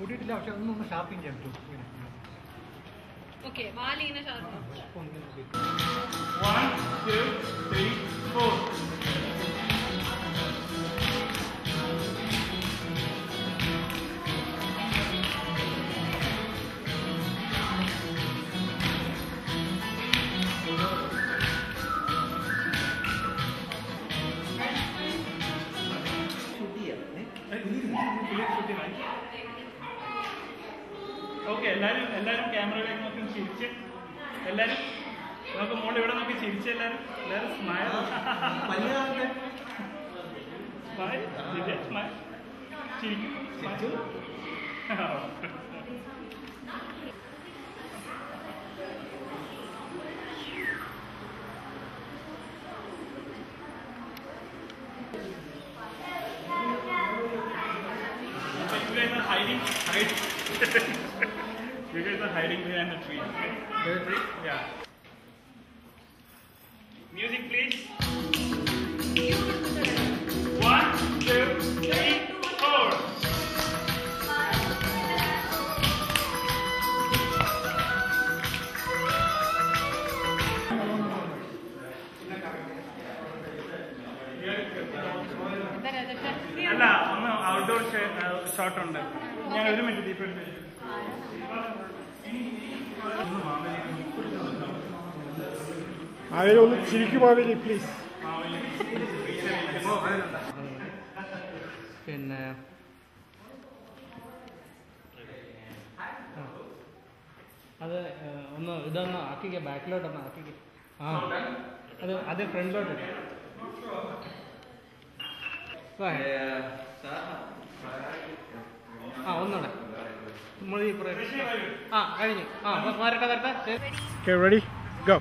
കൂട്ടിയിട്ടില്ല, പക്ഷെ ഒന്നൊന്ന് ഷാർപ്പിങ് ചെയ്യാൻ പറ്റും. Okay, വാലിങ്ങനെ sharp. 1 2 3 4. ഓക്കെ, എല്ലാവരും ക്യാമറയിലേക്ക് നോക്കി ചിരിച്ച്, എല്ലാവരും നമുക്ക് മോളിൽ ഇവിടെ നോക്കി ചിരിച്ച്, എല്ലാവരും സ്മൈൽ സ്മൈൽ ചിരിക്കും. You guys are hiding. You guys are hiding behind the tree. The tree? Yeah. Music, please. 1 2 3 4. അല്ല, ഒന്ന് ഔട്ട്ഡോർ ഷോട്ട് ഉണ്ട്. ഞാൻ ഒരു മിനിറ്റ് ദീപം അവരൊന്ന് ചിരിക്കുമാവില്ലേ പ്ലീസ്. പിന്നെ അത് ഒന്ന് ഇതൊന്ന് ആക്കിക്ക, ബാക്കിലോട്ടൊന്ന് ആക്കിക്ക. അത് ഫ്രണ്ടിലോട്ട്. ഒന്നുകൂടെ നമ്മൾ കഴിഞ്ഞു. വരട്ടെ. Ready, go.